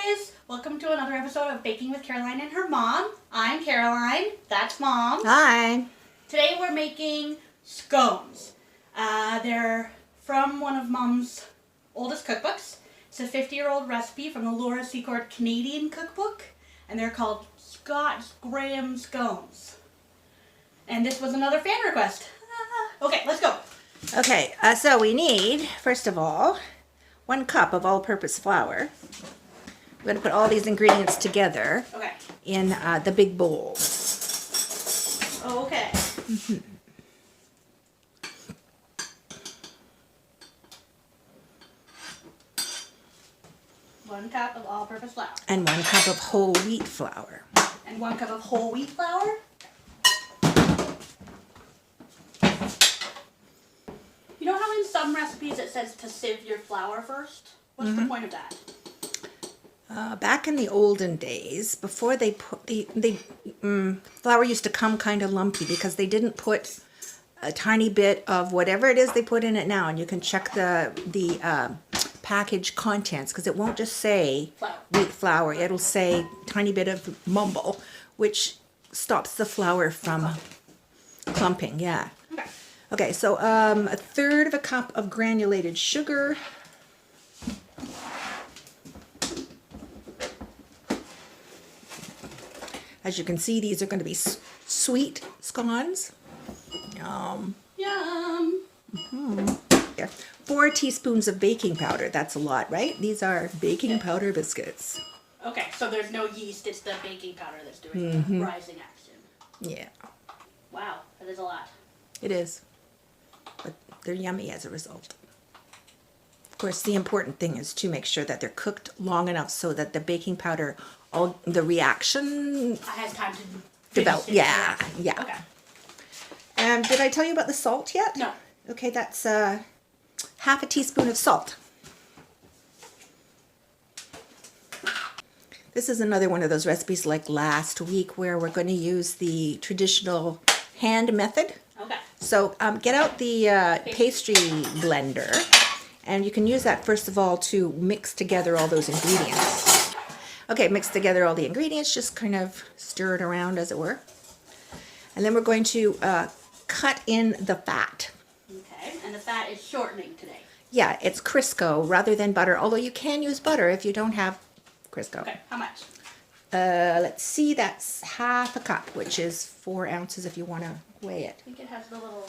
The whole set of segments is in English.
guys! Welcome to another episode of Baking with Caroline and her mom. I'm Caroline. That's Mom. Hi. Today we're making scones. They're from one of Mom's oldest cookbooks. It's a 50-year-old recipe from the Laura Secord Canadian cookbook, and they're called Scots Graham scones. And this was another fan request. Okay, let's go. Okay, so we need, first of all, 1 cup of all-purpose flour. We're going to put all these ingredients together in the big bowl. Oh, okay. Mm-hmm. One cup of all-purpose flour. And 1 cup of whole wheat flour. And 1 cup of whole wheat flour. You know how in some recipes it says to sieve your flour first? What's the point of that? Back in the olden days, before they put flour used to come kind of lumpy because they didn't put a tiny bit of whatever it is they put in it now, and you can check the package contents because it won't just say wheat flour. It'll say tiny bit of mumble, which stops the flour from clumping. Yeah. Okay, so 1/3 of a cup of granulated sugar. As you can see, these are going to be sweet scones. Yum. Yum. Mm-hmm. 4 teaspoons of baking powder. That's a lot, right? These are baking powder biscuits. Okay, so there's no yeast. It's the baking powder that's doing the rising action. Yeah. Wow, that is a lot. It is. But they're yummy as a result. Of course, the important thing is to make sure that they're cooked long enough so that the baking powder, all the reaction has time to develop. Yeah, yeah. Okay. Did I tell you about the salt yet? No. Okay, that's 1/2 teaspoon of salt. This is another one of those recipes like last week where we're going to use the traditional hand method. Okay. So get out the pastry blender, and you can use that first of all to mix together all those ingredients. Okay, mix together all the ingredients, just kind of stir it around as it were. And then we're going to cut in the fat. Okay, and the fat is shortening today. Yeah, it's Crisco rather than butter, although you can use butter if you don't have Crisco. Okay, how much? Let's see, that's 1/2 cup, which is 4 ounces if you want to weigh it. I think it has the little...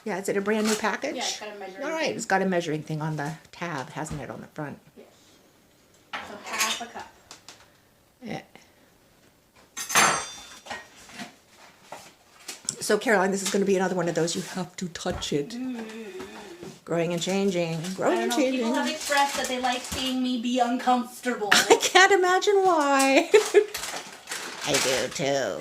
Yeah, is it a brand new package? Yeah, it's got a measuring All right, it's got a measuring thing on the tab, hasn't it, on the front? Yes. So 1/2 cup. Yeah. So Caroline, this is going to be another one of those you have to touch it. Growing and changing, growing and changing. People have expressed that they like seeing me be uncomfortable. I can't imagine why. I do too.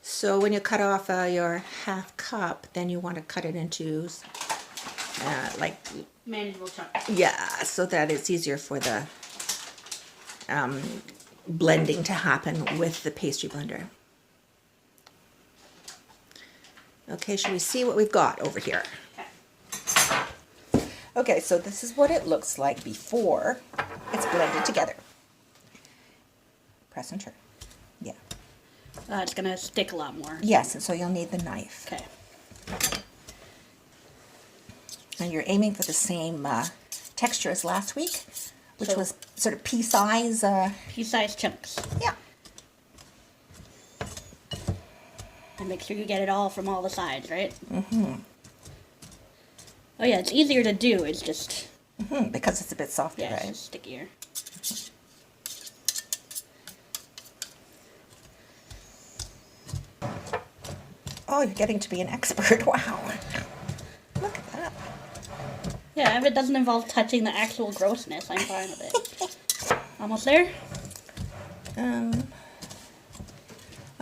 So when you cut off your 1/2 cup, then you want to cut it into like manageable chunks. Yeah, so that it's easier for the blending to happen with the pastry blender. Okay, shall we see what we've got over here? Okay. Okay, so this is what it looks like before it's blended together. Press and turn. Yeah. It's going to stick a lot more. Yes, and so you'll need the knife. Okay. And you're aiming for the same texture as last week, which was sort of pea-size. Pea-sized chunks. Yeah. And make sure you get it all from all the sides, right? Mm-hmm. Oh yeah, it's easier to do. It's just... because it's a bit softer, right? It's stickier. Oh, you're getting to be an expert. Wow. Look at that. Yeah, if it doesn't involve touching the actual grossness, I'm fine with it. Almost there?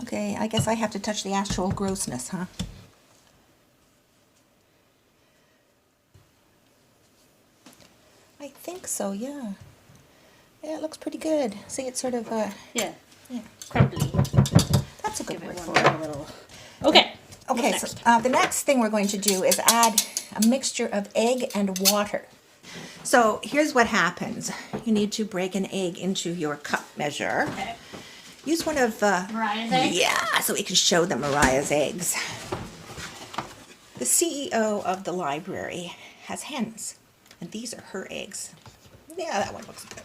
Okay, I guess I have to touch the actual grossness, huh? I think so, yeah. Yeah, it looks pretty good. See, it's sort of, yeah. Crumbly. That's a good word for it. Little... Okay. Okay, so the next thing we're going to do is add a mixture of egg and water. So here's what happens. You need to break an egg into your cup measure. Okay. Use one of Mariah's eggs? Yeah, so we can show them Mariah's eggs. The CEO of the library has hens, and these are her eggs. Yeah, that one looks good.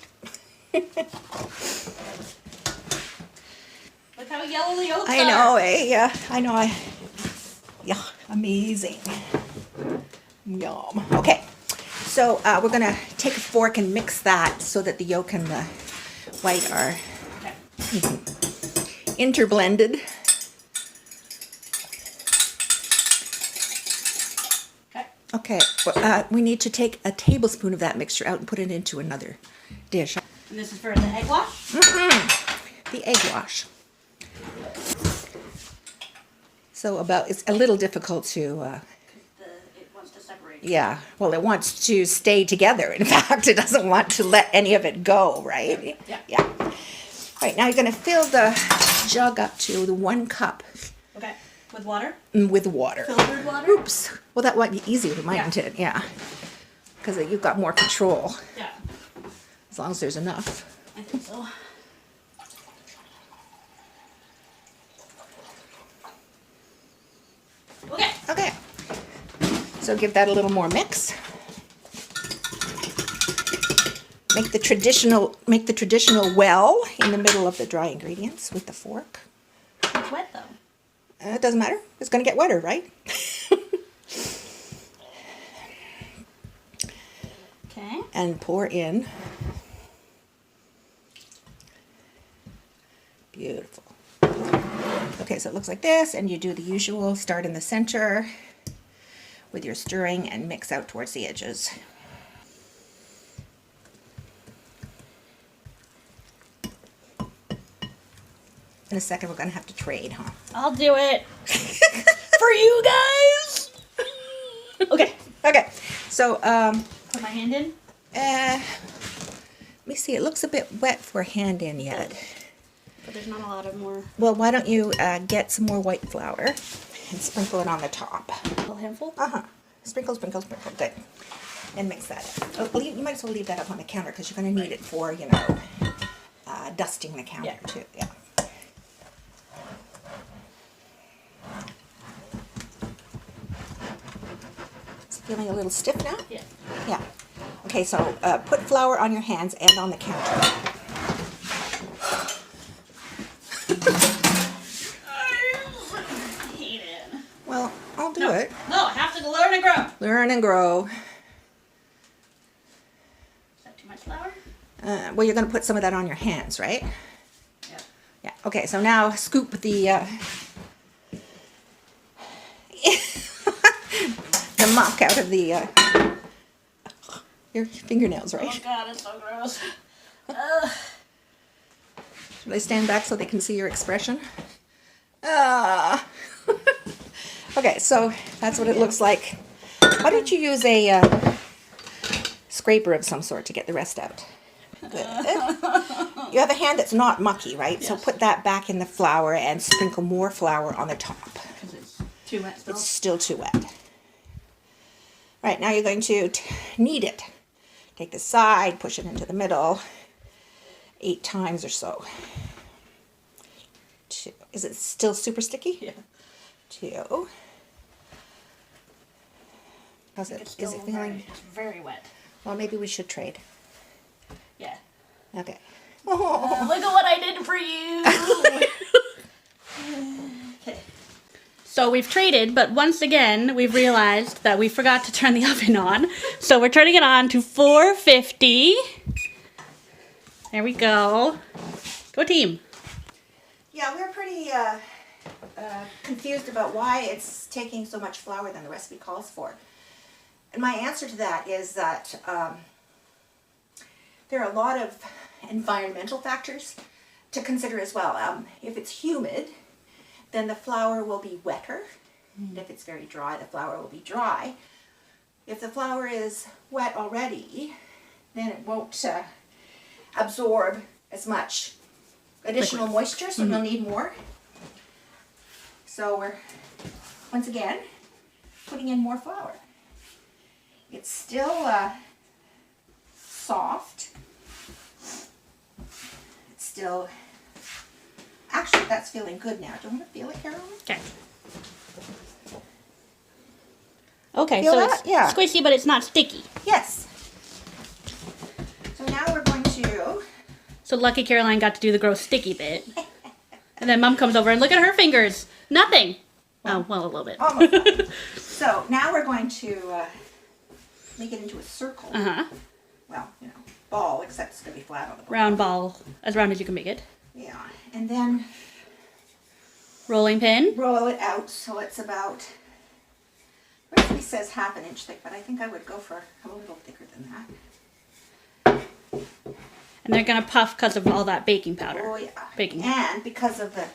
Look how yellow the yolks are. I know, eh? Yeah, I know. Yeah, amazing. Yum. Okay, so we're gonna take a fork and mix that so that the yolk and the white are interblended. Okay, we need to take a tablespoon of that mixture out and put it into another dish. And this is for the egg wash? The egg wash. So it's a little difficult to... it wants to separate. Yeah, well, it wants to stay together. In fact, it doesn't want to let any of it go, right? Yeah. All right, now you're going to fill the jug up to the 1 cup. Okay. With water? With water. Filtered water? Oops. Well, that might be easier, mightn't it? Yeah. Because you've got more control. Yeah. As long as there's enough. I think so. Okay. Okay. So give that a little more mix. Make the traditional well in the middle of the dry ingredients with the fork. It's wet though. It doesn't matter. It's going to get wetter, right? Okay. And pour in. Beautiful. Okay, so it looks like this, and you do the usual. Start in the center with your stirring and mix out towards the edges. In a second, we're going to have to trade, huh? I'll do it for you guys. Okay. Okay, so Put my hand in. let me see. It looks a bit wet for a hand in yet. But there's not a lot of more. Well, why don't you get some more white flour and sprinkle it on the top? A little handful? Sprinkle, sprinkle, sprinkle. Good. And mix that up. You might as well leave that up on the counter because you're going to need it for, dusting the counter too. Yeah. Is it feeling a little stiff now? Yeah. Yeah. Okay, so put flour on your hands and on the counter. I hate it. Well, I'll do it. No, I have to learn and grow. Learn and grow. Is that too much flour? Well, you're going to put some of that on your hands, right? Yeah. Yeah. Okay, so now scoop the the muck out of the your fingernails, right? Oh god, it's so gross. Should I stand back so they can see your expression? Ah. Okay, so that's what it looks like. Why don't you use a scraper of some sort to get the rest out? Good. You have a hand that's not mucky, right? Yes. So put that back in the flour and sprinkle more flour on the top. Because it's too wet still. It's still too wet. Right, now you're going to knead it. Take the side, push it into the middle 8 times or so. 2. Is it still super sticky? Yeah. 2. How's it? It's Is still it feeling? very wet. Well, maybe we should trade. Yeah. Okay. Look at what I did for you. Okay. So we've traded, but once again, we've realized that we forgot to turn the oven on. So we're turning it on to 450. There we go. Go team. Yeah, we're pretty confused about why it's taking so much flour than the recipe calls for. And my answer to that is that there are a lot of environmental factors to consider as well. If it's humid, then the flour will be wetter. And if it's very dry, the flour will be dry. If the flour is wet already, then it won't absorb as much additional moisture, so you'll need more. So we're, once again, putting in more flour. It's still soft. It's still, actually that's feeling good now. Do you want to feel it, Carolyn? Okay. Okay, Feel so that? it's Yeah. squishy, but it's not sticky. Yes. So now we're going to, So lucky Caroline got to do the gross sticky bit. And then Mom comes over and look at her fingers. Nothing. Oh, well, a little bit. almost done. So now we're going to make it into a circle. Uh-huh. Well, you know, ball, except it's going to be flat on the ball. Round ball, as round as you can make it. Yeah. And then Rolling pin. roll it out so it's about, recipe says 1/2 inch thick, but I think I would go for a little thicker than that. And they're going to puff because of all that baking powder. Oh, yeah. Baking. And because of the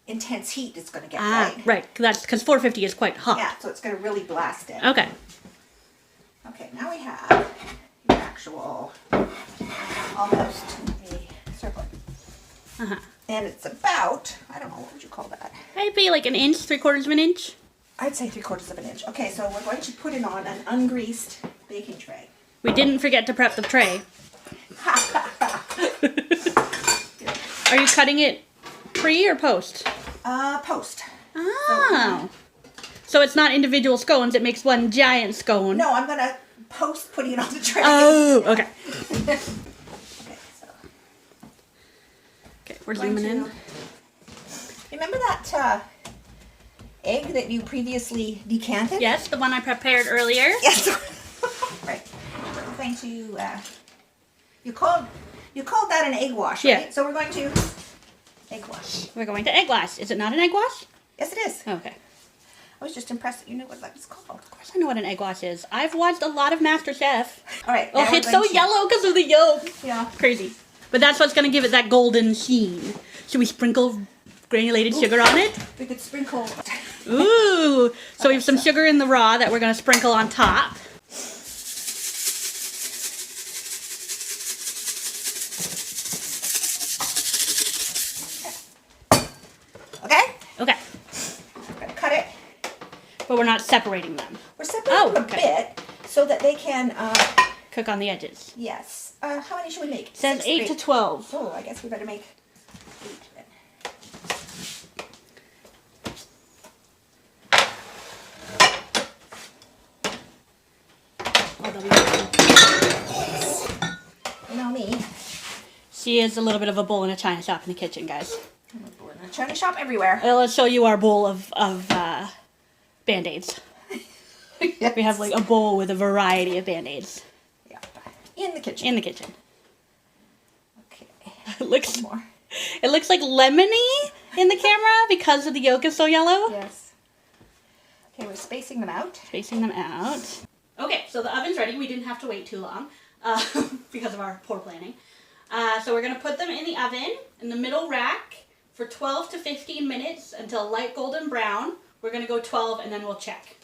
intense heat it's going to get, Ah, right? right. That's because 450 is quite hot. Yeah, so it's going to really blast it. Okay. Okay, now we have your actual, almost a circle. Uh-huh. And it's about, I don't know, what would you call that? I'd be like an inch, 3/4 of an inch. I'd say 3/4 of an inch. Okay, so we're going to put it on an ungreased baking tray. We didn't forget to prep the tray. Are you cutting it pre or post? Post. Oh. So it's not individual scones, it makes one giant scone. No, I'm going to post putting it on the tray. Oh, okay. Okay, so Okay, we're going zooming in. to- Remember that egg that you previously decanted? Yes, the one I prepared earlier. Yes. Right. We're going to, you called that an egg wash, right? Yeah. So we're going to egg wash. We're going to egg wash. Is it not an egg wash? Yes, it is. Okay. I was just impressed that you knew what that was called. Of course I know what an egg wash is. I've watched a lot of MasterChef. All right. Oh, now we're it's so going to- yellow because of the yolk. Yeah. Crazy. But that's what's going to give it that golden sheen. Should we sprinkle granulated sugar on it? We could sprinkle. Ooh. So we have some sugar in the raw that we're going to sprinkle on top. Okay. Okay. We're gonna cut it. But we're not separating them. We're separating them a bit so that they can. Cook on the edges. Yes. How many should we make? It says 8 to 12. Oh, I guess we better make 8 then. You know me. She is a little bit of a bull in a china shop in the kitchen, guys. I'm a boy in a China shop everywhere. Let's show you our bowl of Band-Aids. Yes. We have like a bowl with a variety of Band-Aids Yeah. In the kitchen. in the kitchen. Okay. It looks More. It looks like lemony in the camera because of the yolk is so yellow. Yes. Okay, we're spacing them out. Spacing them out. Okay, so the oven's ready. We didn't have to wait too long because of our poor planning. So we're going to put them in the oven in the middle rack for 12 to 15 minutes until light golden brown. We're going to go 12 and then we'll check.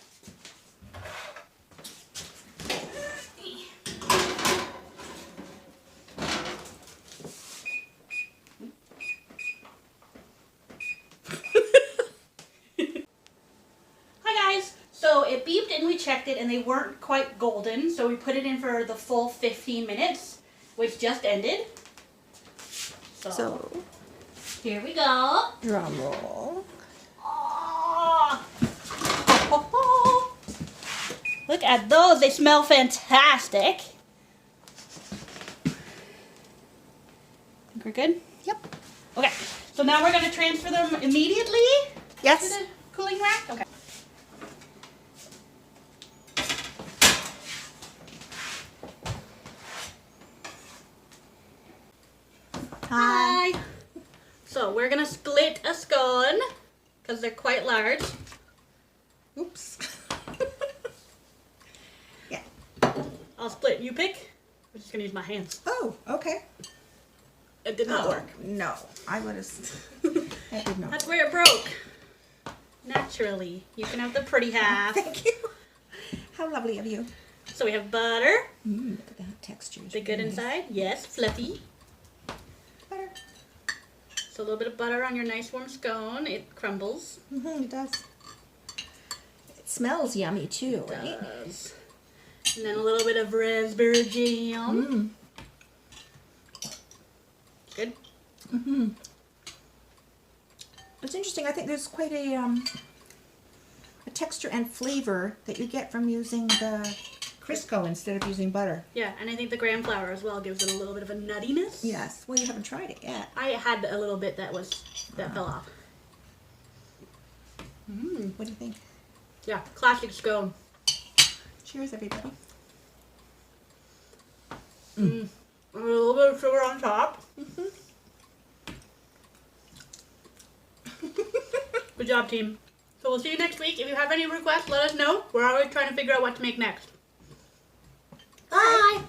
Hi guys! So it beeped and we checked it and they weren't quite golden, so we put it in for the full 15 minutes, which just ended. So here we go. Drum roll. Oh. Look at those, they smell fantastic. Think we're good? Yep. Okay, so now we're going to transfer them immediately to Yes. the cooling rack. Okay. Hi. So we're gonna split a scone because they're quite large. Oops. Yeah. I'll split. You pick. I'm just gonna use my hands. Oh, okay. It did not work. No, I would have. That did not. That's where it broke. Naturally, you can have the pretty half. Thank you. How lovely of you. So we have butter. Look at that texture. Is it good inside? Yes, fluffy. Butter. So a little bit of butter on your nice warm scone. It crumbles. It does. It smells yummy too, right? Does. And then a little bit of raspberry jam. Good. Mm-hmm. It's interesting. I think there's quite a texture and flavor that you get from using the Crisco instead of using butter. Yeah, and I think the graham flour as well gives it a little bit of a nuttiness. Yes. Well, you haven't tried it yet. I had a little bit that fell off. What do you think? Yeah, classic scone. Cheers, everybody. A little bit of sugar on top. Good job, team. So we'll see you next week. If you have any requests, let us know. We're always trying to figure out what to make next.